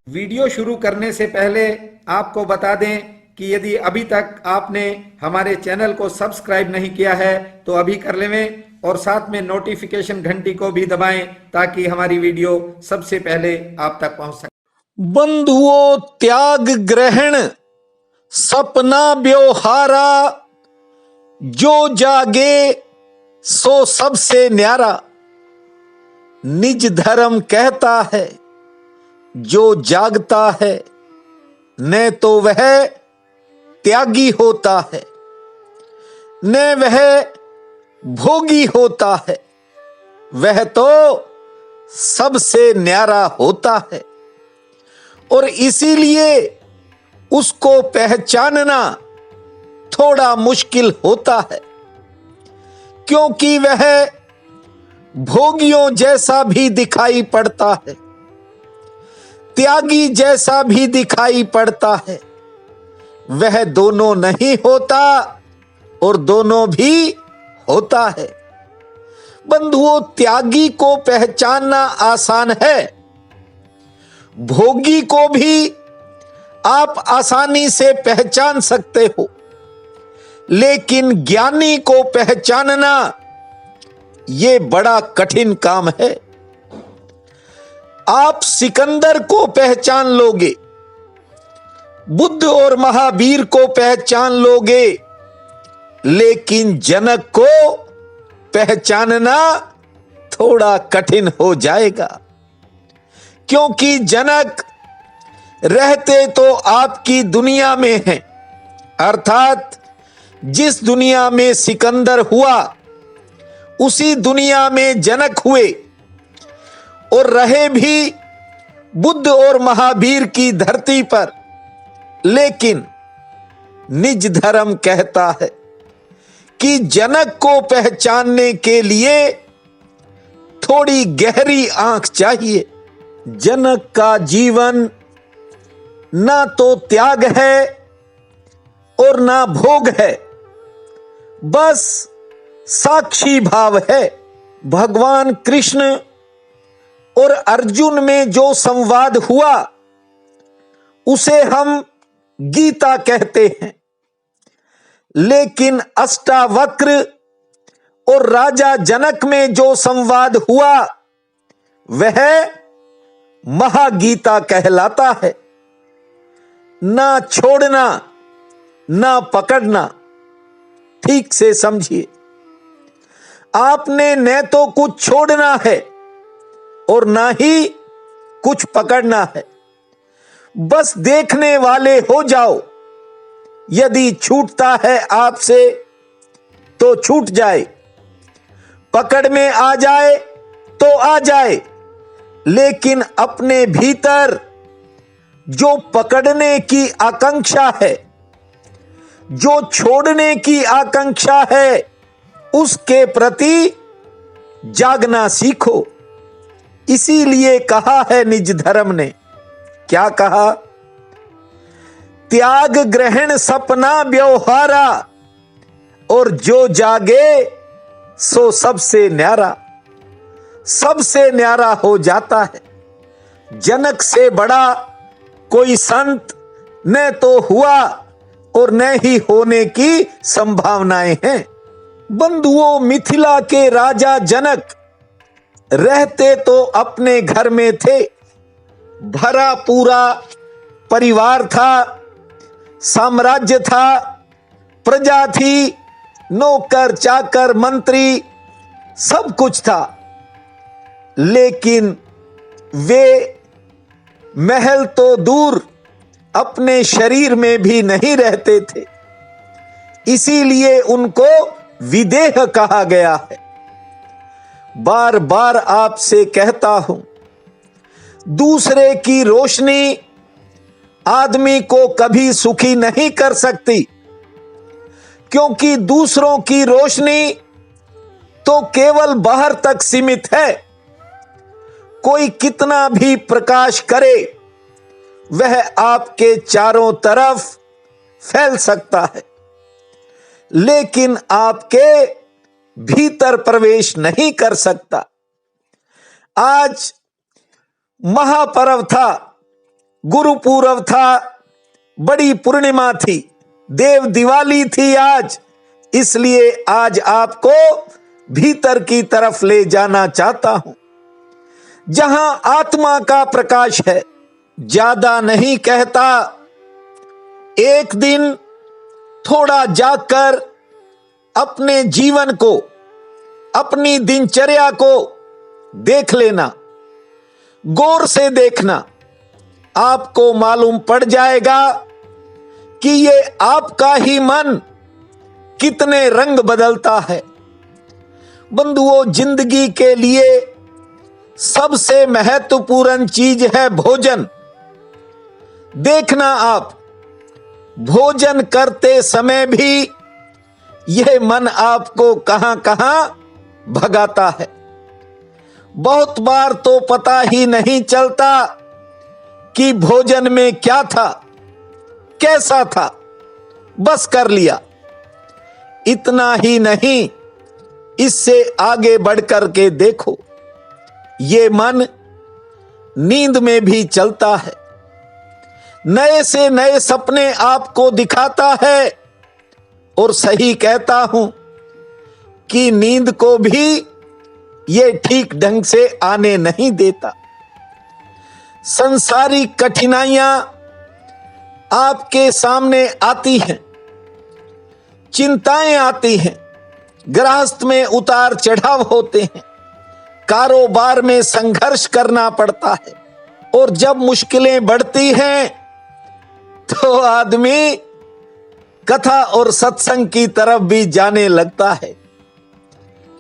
Video शुरू करने से पहले आपको बता दें कि यदि अभी तक आपने हमारे चैनल को सब्सक्राइब नहीं किया है तो अभी कर लें और साथ में नोटिफिकेशन घंटी को भी दबाएं ताकि हमारी वीडियो सबसे पहले आप तक पहुंच सके। बंधुओं, त्याग ग्रहण सपना व्यवहारा, जो जागे सो सबसे न्यारा। निज धर्म कहता है जो जागता है न तो वह त्यागी होता है न वह भोगी होता है, वह तो सबसे न्यारा होता है। और इसीलिए उसको पहचानना थोड़ा मुश्किल होता है, क्योंकि वह भोगियों जैसा भी दिखाई पड़ता है, त्यागी जैसा भी दिखाई पड़ता है। वह दोनों नहीं होता और दोनों भी होता है। बंधुओं, त्यागी को पहचानना आसान है, भोगी को भी आप आसानी से पहचान सकते हो, लेकिन ज्ञानी को पहचानना यह बड़ा कठिन काम है। आप सिकंदर को पहचान लोगे, बुद्ध और महावीर को पहचान लोगे, लेकिन जनक को पहचानना थोड़ा कठिन हो जाएगा, क्योंकि जनक रहते तो आपकी दुनिया में हैं, अर्थात जिस दुनिया में सिकंदर हुआ उसी दुनिया में जनक हुए, और रहे भी बुद्ध और महावीर की धरती पर। लेकिन निज धर्म कहता है कि जनक को पहचानने के लिए थोड़ी गहरी आंख चाहिए। जनक का जीवन ना तो त्याग है और ना भोग है, बस साक्षी भाव है। भगवान कृष्ण और अर्जुन में जो संवाद हुआ उसे हम गीता कहते हैं, लेकिन अष्टावक्र और राजा जनक में जो संवाद हुआ वह महागीता कहलाता है। ना छोड़ना ना पकड़ना, ठीक से समझिए। आपने न तो कुछ छोड़ना है और ना ही कुछ पकड़ना है, बस देखने वाले हो जाओ। यदि छूटता है आपसे तो छूट जाए, पकड़ में आ जाए तो आ जाए, लेकिन अपने भीतर जो पकड़ने की आकांक्षा है, जो छोड़ने की आकांक्षा है, उसके प्रति जागना सीखो। इसीलिए कहा है निज धर्म ने, क्या कहा? त्याग ग्रहण सपना व्यवहारा, और जो जागे सो सबसे न्यारा। सबसे न्यारा हो जाता है। जनक से बड़ा कोई संत न तो हुआ और न ही होने की संभावनाएं हैं। बंधुओं, मिथिला के राजा जनक रहते तो अपने घर में थे, भरा पूरा परिवार था, साम्राज्य था, प्रजा थी, नौकर चाकर मंत्री सब कुछ था, लेकिन वे महल तो दूर अपने शरीर में भी नहीं रहते थे। इसीलिए उनको विदेह कहा गया है। बार बार आपसे कहता हूं, दूसरे की रोशनी आदमी को कभी सुखी नहीं कर सकती, क्योंकि दूसरों की रोशनी तो केवल बाहर तक सीमित है। कोई कितना भी प्रकाश करे वह आपके चारों तरफ फैल सकता है, लेकिन आपके भीतर प्रवेश नहीं कर सकता। आज महापर्व था गुरु पूर्व था, बड़ी पूर्णिमा थी, देव दिवाली थी आज, इसलिए आज आपको भीतर की तरफ ले जाना चाहता हूं, जहां आत्मा का प्रकाश है। ज्यादा नहीं कहता, एक दिन थोड़ा जागकर अपने जीवन को, अपनी दिनचर्या को देख लेना, गौर से देखना, आपको मालूम पड़ जाएगा कि ये आपका ही मन कितने रंग बदलता है। बंधुओं, जिंदगी के लिए सबसे महत्वपूर्ण चीज है भोजन। देखना, आप भोजन करते समय भी यह मन आपको कहां कहां भगाता है। बहुत बार तो पता ही नहीं चलता कि भोजन में क्या था, कैसा था, बस कर लिया। इतना ही नहीं, इससे आगे बढ़कर के देखो, ये मन नींद में भी चलता है, नए से नए सपने आपको दिखाता है, और सही कहता हूं कि नींद को भी ये ठीक ढंग से आने नहीं देता। संसारिक कठिनाइयां आपके सामने आती हैं, चिंताएं आती हैं, गृहस्थ में उतार चढ़ाव होते हैं, कारोबार में संघर्ष करना पड़ता है, और जब मुश्किलें बढ़ती हैं तो आदमी कथा और सत्संग की तरफ भी जाने लगता है।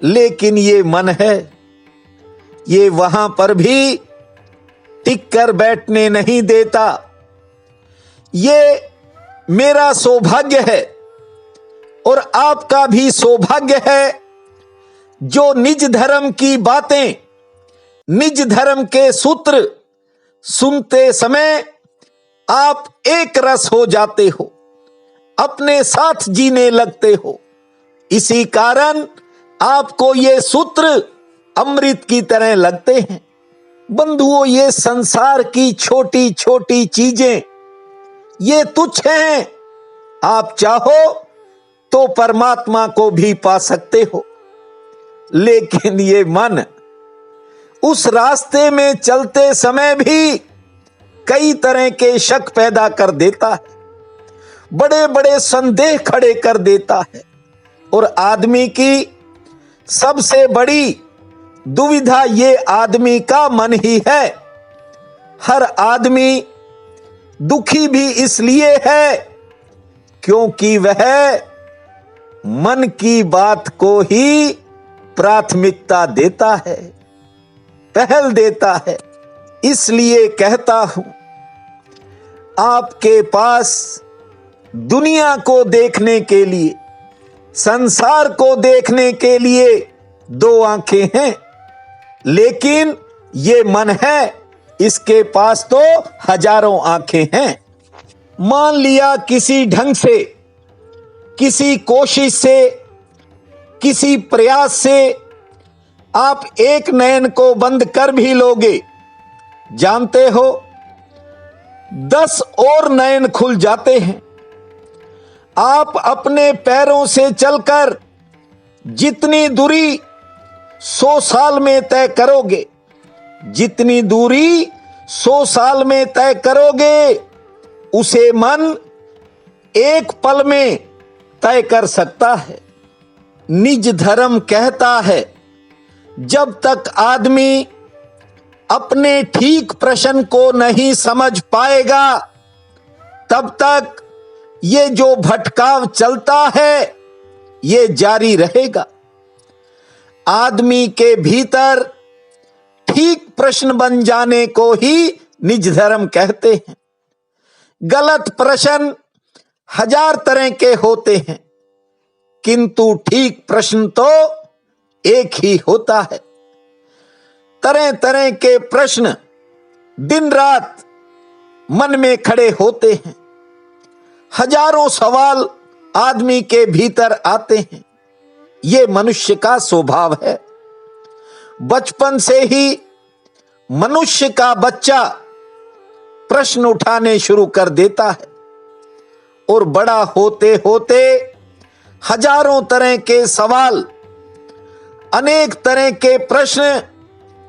लेकिन ये मन है, ये वहां पर भी टिक कर बैठने नहीं देता। ये मेरा सौभाग्य है और आपका भी सौभाग्य है, जो निज धर्म की बातें, निज धर्म के सूत्र सुनते समय आप एक रस हो जाते हो, अपने साथ जीने लगते हो। इसी कारण आपको ये सूत्र अमृत की तरह लगते हैं। बंधुओं, ये संसार की छोटी छोटी चीजें ये तुच्छ हैं। आप चाहो तो परमात्मा को भी पा सकते हो, लेकिन ये मन उस रास्ते में चलते समय भी कई तरह के शक पैदा कर देता है, बड़े बड़े संदेह खड़े कर देता है। और आदमी की सबसे बड़ी दुविधा ये आदमी का मन ही है। हर आदमी दुखी भी इसलिए है क्योंकि वह मन की बात को ही प्राथमिकता देता है, पहल देता है। इसलिए कहता हूं, आपके पास दुनिया को देखने के लिए, संसार को देखने के लिए दो आंखें हैं, लेकिन ये मन है, इसके पास तो हजारों आंखें हैं। मान लिया किसी ढंग से, किसी कोशिश से, किसी प्रयास से आप एक नयन को बंद कर भी लोगे, जानते हो 10 और नयन खुल जाते हैं। आप अपने पैरों से चलकर जितनी दूरी 100 साल में तय करोगे, जितनी दूरी 100 साल में तय करोगे, उसे मन एक पल में तय कर सकता है। निज धर्म कहता है, जब तक आदमी अपने ठीक प्रश्न को नहीं समझ पाएगा, तब तक ये जो भटकाव चलता है ये जारी रहेगा। आदमी के भीतर ठीक प्रश्न बन जाने को ही निज धर्म कहते हैं। गलत प्रश्न 1000 तरह के होते हैं, किंतु ठीक प्रश्न तो एक ही होता है। तरह तरह के प्रश्न दिन रात मन में खड़े होते हैं, हजारों सवाल आदमी के भीतर आते हैं। ये मनुष्य का स्वभाव है। बचपन से ही मनुष्य का बच्चा प्रश्न उठाने शुरू कर देता है और बड़ा होते होते हजारों तरह के सवाल, अनेक तरह के प्रश्न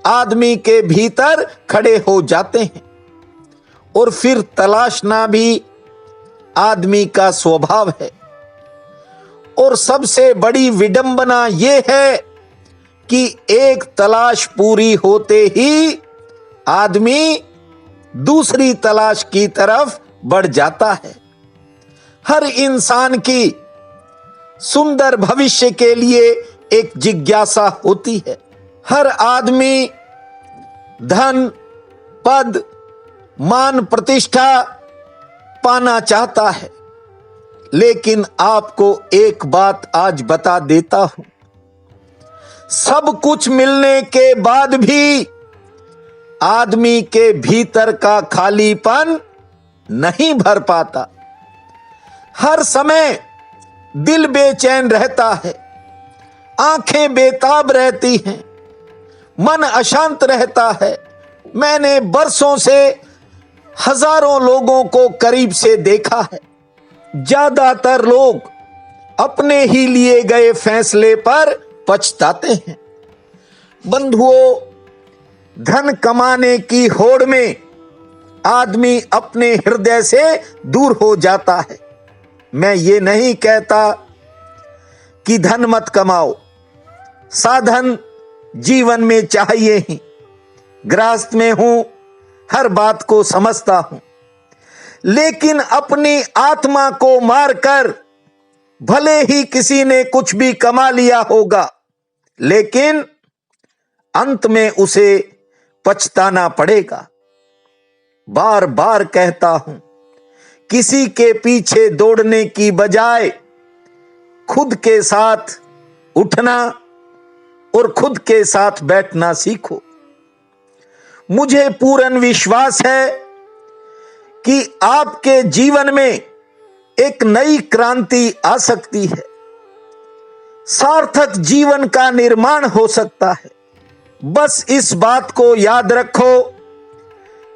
आदमी के भीतर खड़े हो जाते हैं और फिर तलाशना भी आदमी का स्वभाव है। और सबसे बड़ी विडंबना यह है कि एक तलाश पूरी होते ही आदमी दूसरी तलाश की तरफ बढ़ जाता है। हर इंसान की सुंदर भविष्य के लिए एक जिज्ञासा होती है। हर आदमी धन, पद, मान, प्रतिष्ठा पाना चाहता है। लेकिन आपको एक बात आज बता देता हूं, सब कुछ मिलने के बाद भी आदमी के भीतर का खालीपन नहीं भर पाता। हर समय दिल बेचैन रहता है, आंखें बेताब रहती हैं, मन अशांत रहता है। मैंने बरसों से हजारों लोगों को करीब से देखा है। ज्यादातर लोग अपने ही लिए गए फैसले पर पछताते हैं। बंधुओं, धन कमाने की होड़ में आदमी अपने हृदय से दूर हो जाता है। मैं ये नहीं कहता कि धन मत कमाओ, साधन जीवन में चाहिए ही। गृहस्थ में हूं, हर बात को समझता हूं, लेकिन अपनी आत्मा को मारकर भले ही किसी ने कुछ भी कमा लिया होगा, लेकिन अंत में उसे पछताना पड़ेगा। बार बार कहता हूं, किसी के पीछे दौड़ने की बजाय खुद के साथ उठना और खुद के साथ बैठना सीखो। मुझे पूर्ण विश्वास है कि आपके जीवन में एक नई क्रांति आ सकती है, सार्थक जीवन का निर्माण हो सकता है। बस इस बात को याद रखो,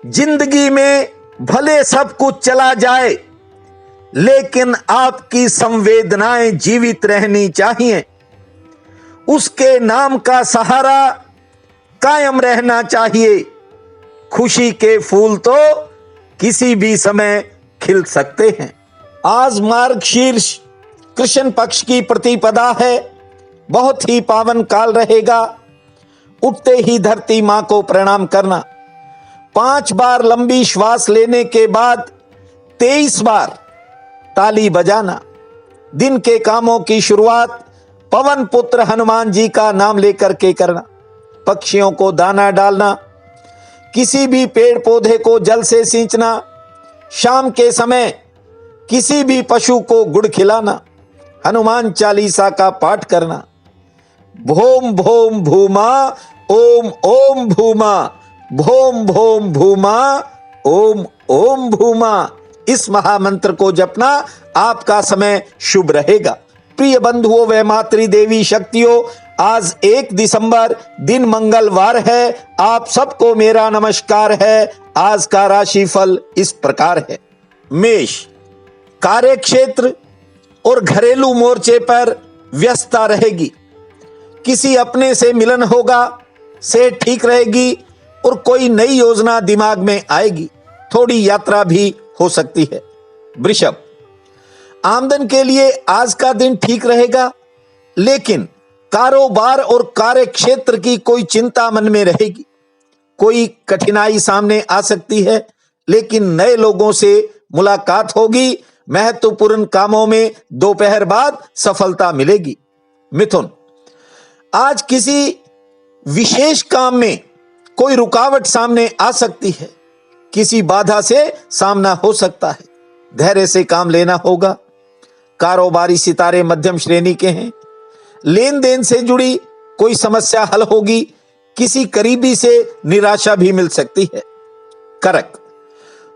जिंदगी में भले सब कुछ चला जाए, लेकिन आपकी संवेदनाएं जीवित रहनी चाहिए। उसके नाम का सहारा कायम रहना चाहिए। खुशी के फूल तो किसी भी समय खिल सकते हैं। आज मार्गशीर्ष कृष्ण पक्ष की प्रतिपदा है, बहुत ही पावन काल रहेगा। उठते ही धरती मां को प्रणाम करना, 5 बार लंबी श्वास लेने के बाद 23 बार ताली बजाना। दिन के कामों की शुरुआत पवन पुत्र हनुमान जी का नाम लेकर के करना। पक्षियों को दाना डालना, किसी भी पेड़ पौधे को जल से सींचना, शाम के समय किसी भी पशु को गुड़ खिलाना, हनुमान चालीसा का पाठ करना। भोम भोम भूमा ओम ओम भूमा, भोम भोम भूमा ओम ओम भूमा, इस महामंत्र को जपना आपका समय शुभ रहेगा। प्रिय बंधुओं व मातृ देवी शक्तियों, आज 1 दिसंबर दिन मंगलवार है। आप सबको मेरा नमस्कार है। आज का राशिफल इस प्रकार है। मेष, कार्य क्षेत्र और घरेलू मोर्चे पर व्यस्तता रहेगी। किसी अपने से मिलन होगा, सेहत ठीक रहेगी और कोई नई योजना दिमाग में आएगी। थोड़ी यात्रा भी हो सकती है। वृषभ, आमदन के लिए आज का दिन ठीक रहेगा, लेकिन कारोबार और कार्य क्षेत्र की कोई चिंता मन में रहेगी। कोई कठिनाई सामने आ सकती है, लेकिन नए लोगों से मुलाकात होगी। महत्वपूर्ण कामों में दोपहर बाद सफलता मिलेगी। मिथुन, आज किसी विशेष काम में कोई रुकावट सामने आ सकती है। किसी बाधा से सामना हो सकता है। धैर्य से काम लेना होगा। कारोबारी सितारे मध्यम श्रेणी के हैं। लेन देन से जुड़ी कोई समस्या हल होगी। किसी करीबी से निराशा भी मिल सकती है। कर्क,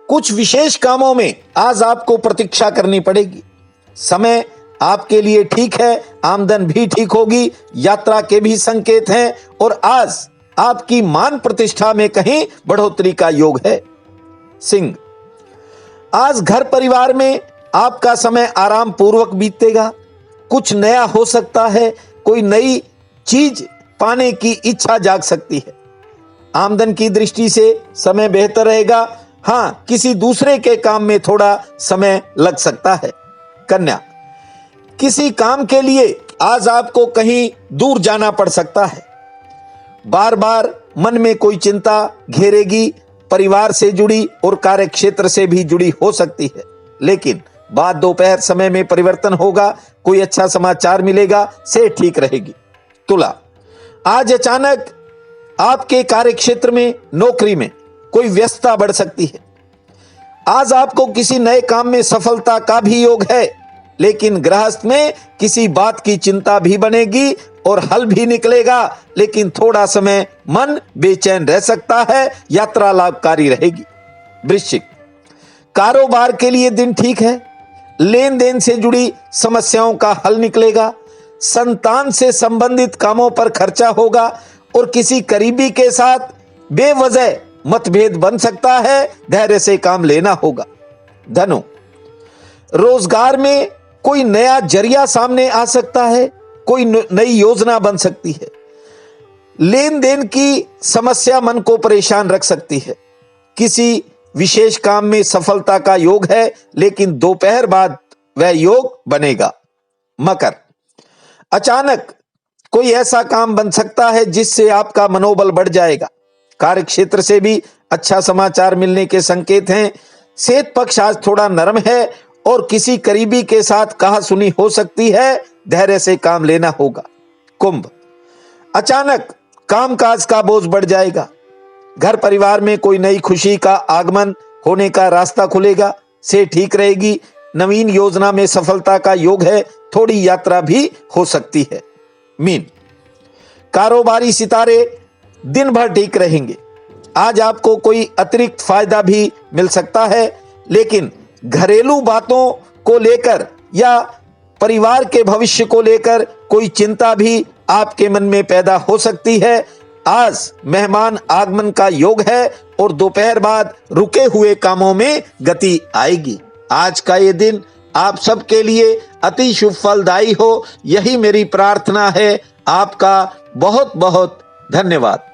कुछ विशेष कामों में आज आपको प्रतीक्षा करनी पड़ेगी। समय आपके लिए ठीक है, आमदन भी ठीक होगी, यात्रा के भी संकेत हैं और आज आपकी मान प्रतिष्ठा में कहीं बढ़ोतरी का योग है। सिंह। आज घर परिवार में आपका समय आराम पूर्वक बीतेगा। कुछ नया हो सकता है, कोई नई चीज पाने की इच्छा जाग सकती है। आमदन की दृष्टि से समय बेहतर रहेगा। हाँ, किसी दूसरे के काम में थोड़ा समय लग सकता है। कन्या, किसी काम के लिए आज आपको कहीं दूर जाना पड़ सकता है। बार बार मन में कोई चिंता घेरेगी, परिवार से जुड़ी और कार्य क्षेत्र से भी जुड़ी हो सकती है, लेकिन बाद दोपहर समय में परिवर्तन होगा, कोई अच्छा समाचार मिलेगा, से ठीक रहेगी। तुला, आज अचानक आपके कार्य क्षेत्र में, नौकरी में कोई व्यस्तता बढ़ सकती है। आज आपको किसी नए काम में सफलता का भी योग है, लेकिन गृहस्थ में किसी बात की चिंता भी बनेगी और हल भी निकलेगा, लेकिन थोड़ा समय मन बेचैन रह सकता है। यात्रा लाभकारी रहेगी। वृश्चिक, कारोबार के लिए दिन ठीक है। लेन देन से जुड़ी समस्याओं का हल निकलेगा। संतान से संबंधित कामों पर खर्चा होगा और किसी करीबी के साथ बेवजह मतभेद बन सकता है। धैर्य से काम लेना होगा। धनु, रोजगार में कोई नया जरिया सामने आ सकता है, कोई नई योजना बन सकती है। लेन देन की समस्या मन को परेशान रख सकती है। किसी विशेष काम में सफलता का योग है, लेकिन दोपहर बाद वह योग बनेगा। मकर, अचानक कोई ऐसा काम बन सकता है जिससे आपका मनोबल बढ़ जाएगा। कार्य क्षेत्र से भी अच्छा समाचार मिलने के संकेत हैं। सेहत पक्ष आज थोड़ा नरम है और किसी करीबी के साथ कहासुनी हो सकती है। धैर्य से काम लेना होगा। कुंभ, अचानक कामकाज का बोझ बढ़ जाएगा। घर परिवार में कोई नई खुशी का आगमन होने का रास्ता खुलेगा, से ठीक रहेगी। नवीन योजना में सफलता का योग है, थोड़ी यात्रा भी हो सकती है। मीन, कारोबारी सितारे दिन भर ठीक रहेंगे। आज आपको कोई अतिरिक्त फायदा भी मिल सकता है, लेकिन घरेलू बातों को लेकर या परिवार के भविष्य को लेकर कोई चिंता भी आपके मन में पैदा हो सकती है। आज मेहमान आगमन का योग है और दोपहर बाद रुके हुए कामों में गति आएगी। आज का ये दिन आप सबके लिए अति शुभ फलदायी हो, यही मेरी प्रार्थना है। आपका बहुत बहुत धन्यवाद।